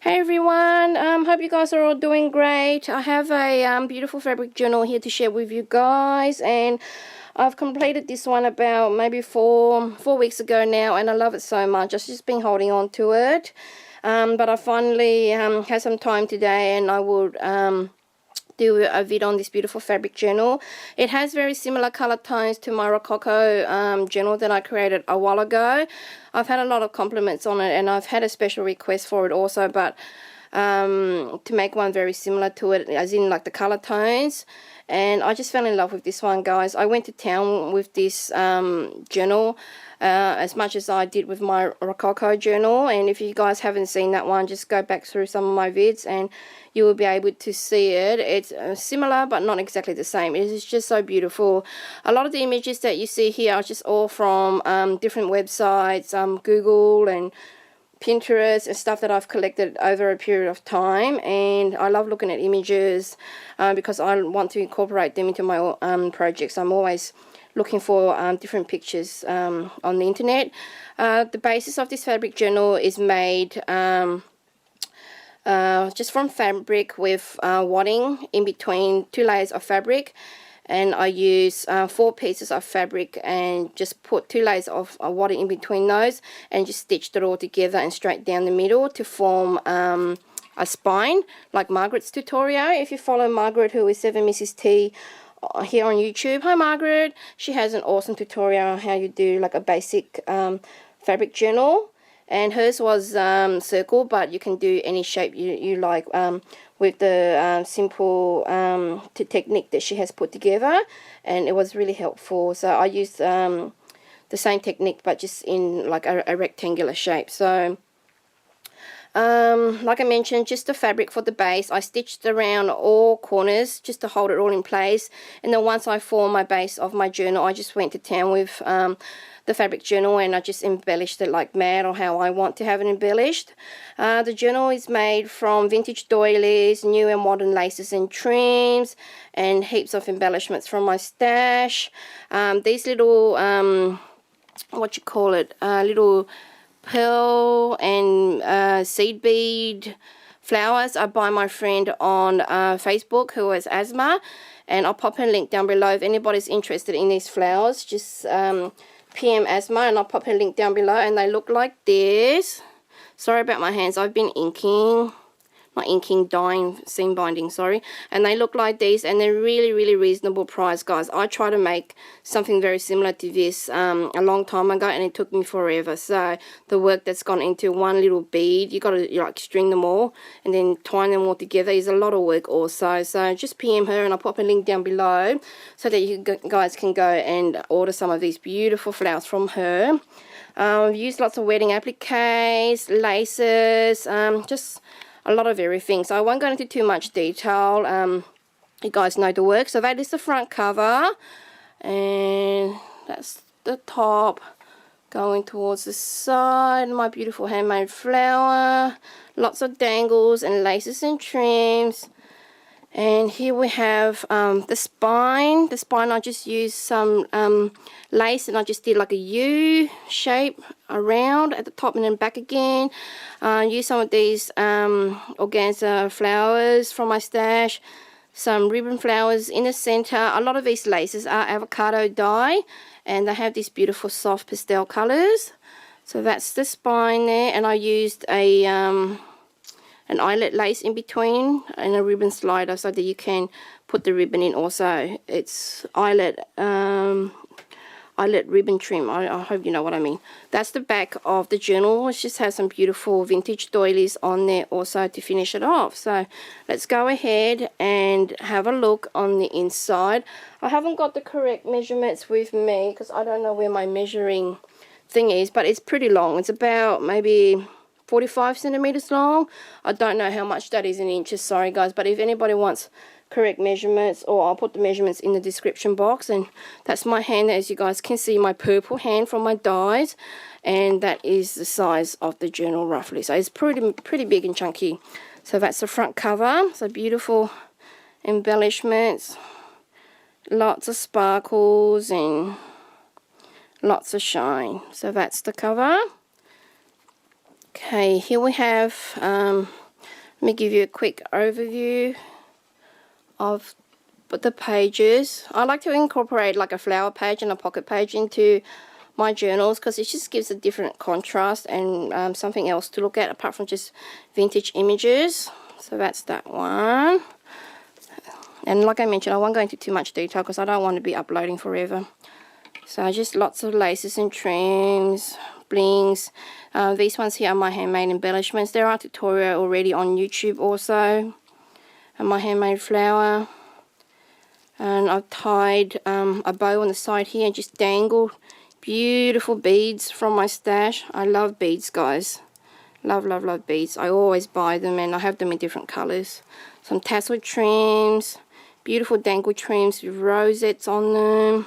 Hey everyone, hope you guys are all doing great. I have a beautiful fabric journal here to share with you guys, and I've completed this one about maybe four weeks ago now, and I love it so much. I've just been holding on to it, but I finally had some time today, and I would do a video on this beautiful fabric journal. It has very similar color tones to my Rococo journal that I created a while ago. I've had a lot of compliments on it, and I've had a special request for it also, but to make one very similar to it, as in like the color tones. And I just fell in love with this one, guys. I went to town with this journal as much as I did with my Rococo journal, and if you guys haven't seen that one, just go back through some of my vids and you will be able to see it. It's similar but not exactly the same. It is just so beautiful. A lot of the images that you see here are just all from different websites, Google and Pinterest and stuff that I've collected over a period of time, and I love looking at images because I want to incorporate them into my projects. I'm always looking for different pictures on the internet. The basis of this fabric journal is made just from fabric with wadding in between two layers of fabric, and I use 4 pieces of fabric and just put 2 layers of wadding in between those and just stitched it all together and straight down the middle to form a spine like Margaret's tutorial. If you follow Margaret, who is 7 Mrs. T, here on YouTube, hi Margaret, she has an awesome tutorial on how you do like a basic fabric journal, and hers was circle, but you can do any shape you like with the simple technique that she has put together, and it was really helpful. So I used the same technique but just in like a rectangular shape. So like I mentioned, just the fabric for the base, I stitched around all corners just to hold it all in place, and then once I formed my base of my journal, I just went to town with the fabric journal and I just embellished it like mad, or how I want to have it embellished. The journal is made from vintage doilies, new and modern laces and trims, and heaps of embellishments from my stash. These little what you call it, little pearl and seed bead flowers are by my friend on Facebook, who is Azmah, and I'll pop her link down below. If anybody's interested in these flowers, just PM Azmah and I'll pop her link down below. And they look like this. Sorry about my hands, I've been inking. Not inking, dyeing, seam binding, sorry. And they look like these, and they're really reasonable price, guys. I tried to make something very similar to this a long time ago, and it took me forever. So the work that's gone into one little bead, you got to like string them all and then twine them all together, is a lot of work also. So just PM her and I'll pop a link down below so that you guys can go and order some of these beautiful flowers from her. I've used lots of wedding appliques, laces, just a lot of everything, so I won't go into too much detail. You guys know the work. So that is the front cover, and that's the top going towards the side. My beautiful handmade flower, lots of dangles and laces and trims. And here we have the spine. The spine, I just used some lace, and I just did like a U shape around at the top and then back again. Use some of these organza flowers from my stash, some ribbon flowers in the center. A lot of these laces are avocado dye, and they have these beautiful soft pastel colors. So that's the spine there, and I used a an eyelet lace in between and a ribbon slider so that you can put the ribbon in also. It's eyelet ribbon trim. I hope you know what I mean. That's the back of the journal. It just has some beautiful vintage doilies on there also to finish it off. So let's go ahead and have a look on the inside. I haven't got the correct measurements with me because I don't know where my measuring thing is, but it's pretty long. It's about maybe 45 centimeters long. I don't know how much that is in inches, sorry guys, but if anybody wants correct measurements, or I'll put the measurements in the description box. And that's my hand, as you guys can see, my purple hand from my dyes, and that is the size of the journal roughly. So it's pretty big and chunky. So that's the front cover. So beautiful embellishments, lots of sparkles and lots of shine. So that's the cover. Okay, here we have Let me give you a quick overview of the pages. I like to incorporate like a flower page and a pocket page into my journals because it just gives a different contrast and something else to look at apart from just vintage images. So that's that one. And like I mentioned, I won't go into too much detail because I don't want to be uploading forever. So just lots of laces and trims, blings. These ones here are my handmade embellishments. There are tutorials already on YouTube also. And my handmade flower. And I've tied a bow on the side here and just dangled beautiful beads from my stash. I love beads, guys. Love, love, love beads. I always buy them and I have them in different colours. Some tassel trims. Beautiful dangle trims with rosettes on them.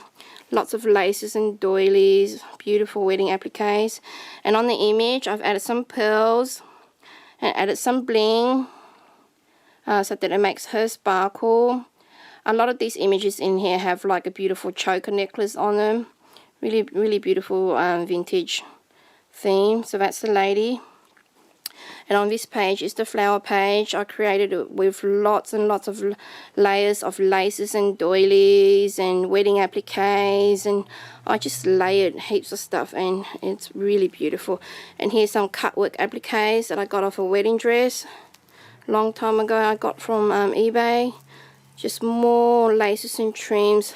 Lots of laces and doilies. Beautiful wedding appliques. And on the image, I've added some pearls. And added some bling. So that it makes her sparkle. A lot of these images in here have like a beautiful choker necklace on them. Really, really beautiful vintage theme. So that's the lady. And on this page is the flower page. I created it with lots and lots of layers of laces and doilies and wedding appliques. And I just layered heaps of stuff and it's really beautiful. And here's some cutwork appliques that I got off a wedding dress. Long time ago I got from eBay. Just more laces and trims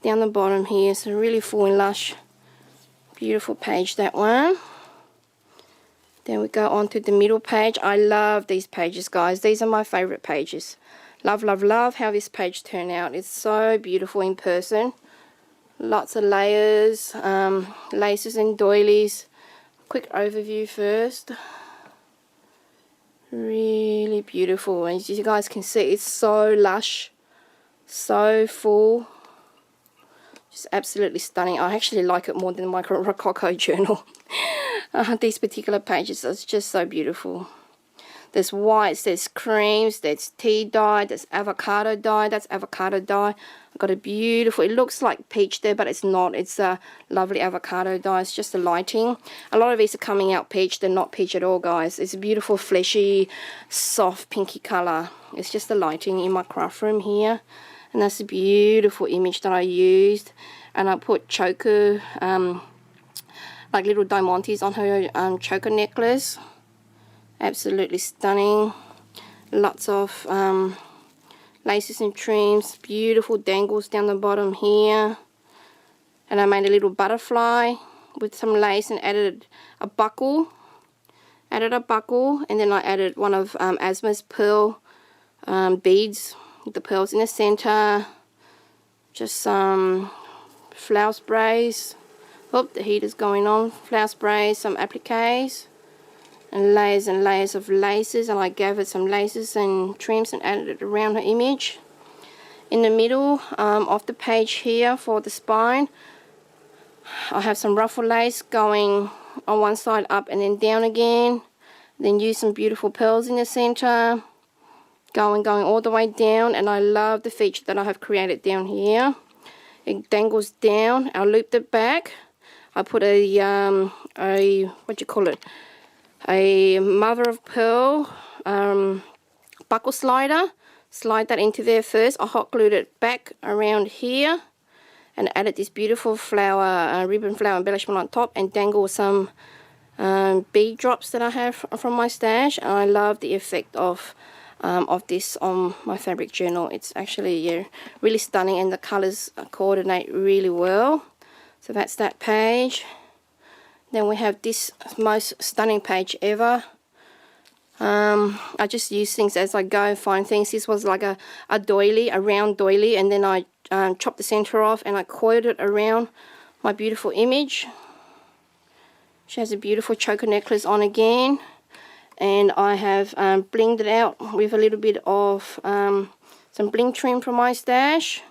down the bottom here. So really full and lush. Beautiful page, that one. Then we go on to the middle page. I love these pages, guys. These are my favorite pages. Love, love, love how this page turned out. It's so beautiful in person. Lots of layers, laces and doilies. Quick overview first. Really beautiful. As you guys can see, it's so lush. So full. Just absolutely stunning. I actually like it more than my Rococo journal. These particular pages are just so beautiful. There's whites, there's creams, there's tea dye, there's avocado dye. That's avocado dye. I've got a beautiful, it looks like peach there, but it's not. It's a lovely avocado dye. It's just the lighting. A lot of these are coming out peach. They're not peach at all, guys. It's a beautiful, fleshy, soft, pinky color. It's just the lighting in my craft room here. And that's a beautiful image that I used. And I put choker, like little diamantes on her choker necklace. Absolutely stunning. Lots of laces and trims. Beautiful dangles down the bottom here. And I made a little butterfly with some lace and added a buckle. Added a buckle. And then I added one of Azmah's pearl beads. With the pearls in the center. Just some flower sprays. Oh, the heater's going on. Flower sprays, some appliques. And layers of laces. And I gave it some laces and trims and added it around her image. In the middle of the page here for the spine, I have some ruffle lace going on one side up and then down again. Then use some beautiful pearls in the center. Going all the way down, and I love the feature that I have created down here. It dangles down. I looped it back. I put a what do you call it? A mother of pearl buckle slider. Slide that into there first. I hot glued it back around here, and added this beautiful flower ribbon flower embellishment on top, and dangle some bead drops that I have from my stash. And I love the effect of this on my fabric journal. It's actually really stunning, and the colors coordinate really well. So that's that page. Then we have this most stunning page ever. I just use things as I go and find things. This was like a doily, a round doily, and then I chopped the center off and I coiled it around my beautiful image. She has a beautiful choker necklace on again. And I have blinged it out with a little bit of some bling trim from my stash.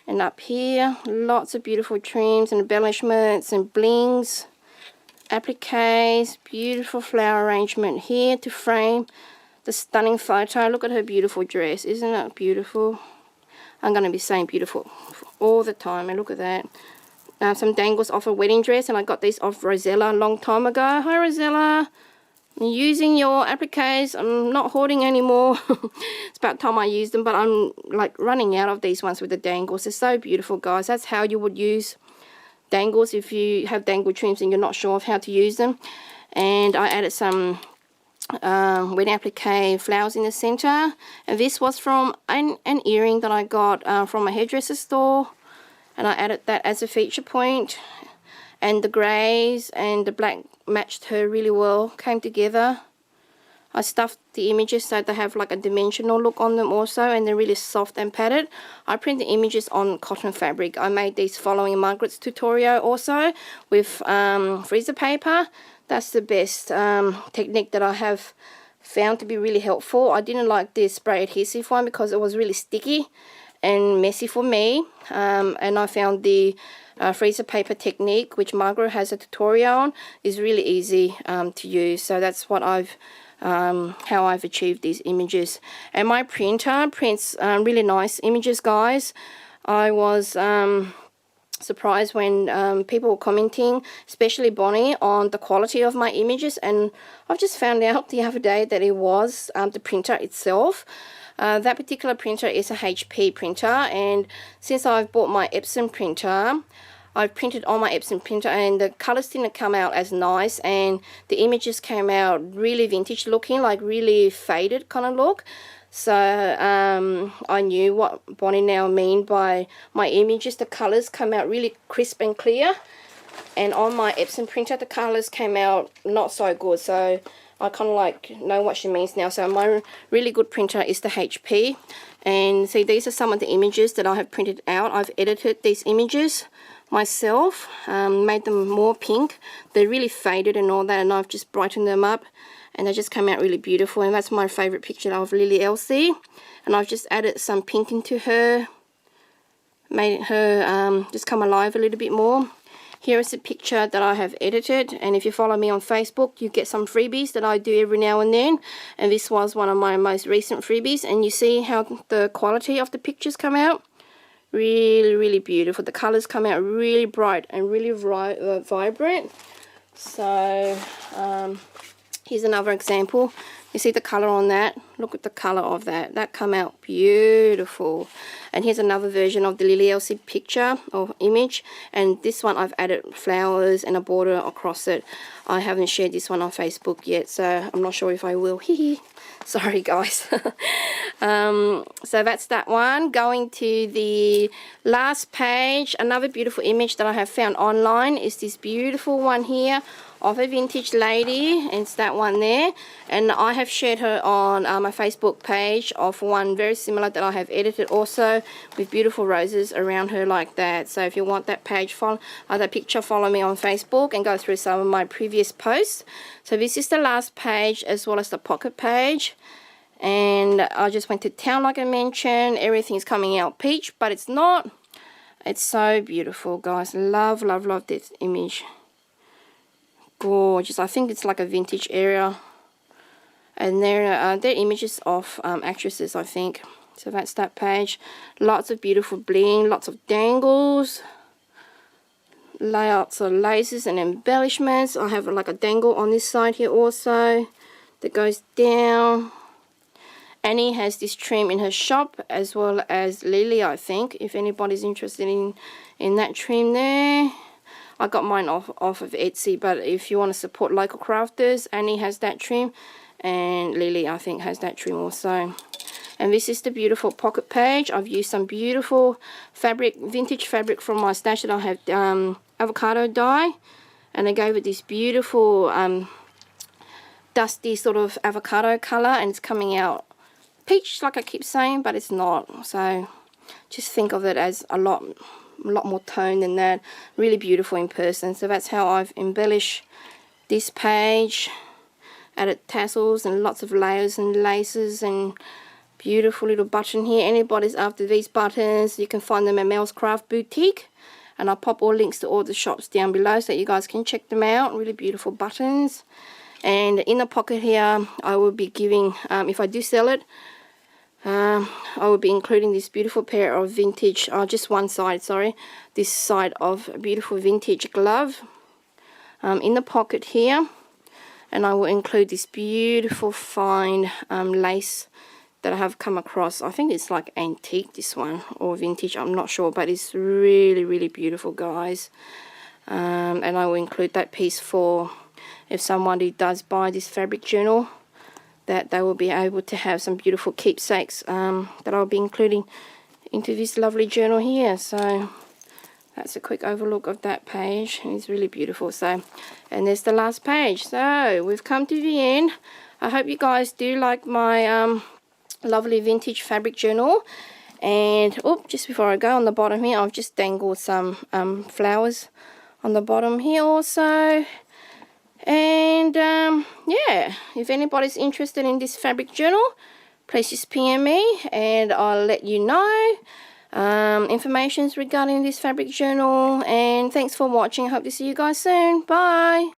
And up here, lots of beautiful trims and embellishments and blings, appliques, beautiful flower arrangement here to frame the stunning photo. Look at her beautiful dress. Isn't that beautiful? I'm going to be saying beautiful all the time. And look at that. Some dangles off a wedding dress, and I got these off Rosella a long time ago. Hi, Rosella. Using your appliques. I'm not hoarding anymore. It's about time I use them, but I'm like running out of these ones with the dangles. They're so beautiful, guys. That's how you would use dangles if you have dangle trims and you're not sure of how to use them. And I added some wedding applique flowers in the center, and this was from an earring that I got from a hairdresser store, and I added that as a feature point. And the greys and the black matched her really well, came together. I stuffed the images so they have like a dimensional look on them also, and they're really soft and padded. I print the images on cotton fabric. I made these following Margaret's tutorial also with freezer paper. That's the best technique that I have found to be really helpful. I didn't like the spray adhesive one because it was really sticky and messy for me, and I found the freezer paper technique, which Margaret has a tutorial on, is really easy to use. So that's what how I've achieved these images. And my printer prints really nice images, guys. I was surprised when people were commenting, especially Bonnie, on the quality of my images, and I've just found out the other day that it was the printer itself. That particular printer is a HP printer, and since I've bought my Epson printer, I've printed on my Epson printer, and the colors didn't come out as nice, and the images came out really vintage looking, like really faded kind of look. So I knew what Bonnie now mean by my images. The colors come out really crisp and clear, and on my Epson printer the colors came out not so good. So I kind of like know what she means now. So my really good printer is the HP. And see, these are some of the images that I have printed out. I've edited these images myself, made them more pink. They're really faded and all that, and I've just brightened them up, and they just came out really beautiful. And that's my favorite picture of Lily Elsie, and I've just added some pink into her, made her just come alive a little bit more. Here is a picture that I have edited, and if you follow me on Facebook, you get some freebies that I do every now and then, and this was one of my most recent freebies. And you see how the quality of the pictures come out. Really, really beautiful. The colors come out really bright and really vibrant. So here's another example. You see the color on that? Look at the color of that. That come out beautiful. And here's another version of the Lily Elsie picture or image. And this one I've added flowers and a border across it. I haven't shared this one on Facebook yet, so I'm not sure if I will. Sorry, guys. So that's that one. Going to the last page, another beautiful image that I have found online is this beautiful one here of a vintage lady, and it's that one there. And I have shared her on my Facebook page of one very similar that I have edited also, with beautiful roses around her like that. So if you want that page, that picture, follow me on Facebook and go through some of my previous posts. So this is the last page as well as the pocket page. And I just went to town like I mentioned. Everything's coming out peach, but it's not. It's so beautiful, guys. Love, love, love this image. Gorgeous. I think it's like a vintage area, and they're images of actresses, I think. So that's that page. Lots of beautiful bling, lots of dangles, lots of laces and embellishments. I have like a dangle on this side here also that goes down. Annie has this trim in her shop, as well as Lily, I think, if anybody's interested in that trim there. I got mine off of Etsy, but if you want to support local crafters, Annie has that trim, and Lily, I think, has that trim also. And this is the beautiful pocket page. I've used some beautiful fabric, vintage fabric from my stash that I have avocado dye, and I gave it this beautiful dusty sort of avocado color, and it's coming out peach like I keep saying, but it's not. So just think of it as a lot more tone than that. Really beautiful in person. So that's how I've embellished this page. Added tassels and lots of layers and laces and beautiful little button here. Anybody's after these buttons, you can find them at Mel's Craft Boutique, and I'll pop all links to all the shops down below so that you guys can check them out. Really beautiful buttons. And in the pocket here, I will be giving, if I do sell it, I will be including this beautiful pair of vintage, just one side, sorry, this side of a beautiful vintage glove in the pocket here. and I will include this beautiful fine lace that I have come across. I think it's like antique, this one, or vintage, I'm not sure, but it's really, really beautiful, guys. And I will include that piece for if somebody does buy this fabric journal, that they will be able to have some beautiful keepsakes that I'll be including into this lovely journal here. So that's a quick overlook of that page. It's really beautiful. So, and there's the last page. So we've come to the end. I hope you guys do like my lovely vintage fabric journal. And just before I go, on the bottom here, I've just dangled some flowers on the bottom here also. And yeah, if anybody's interested in this fabric journal, please just PM me and I'll let you know information regarding this fabric journal. And thanks for watching. I hope to see you guys soon. Bye.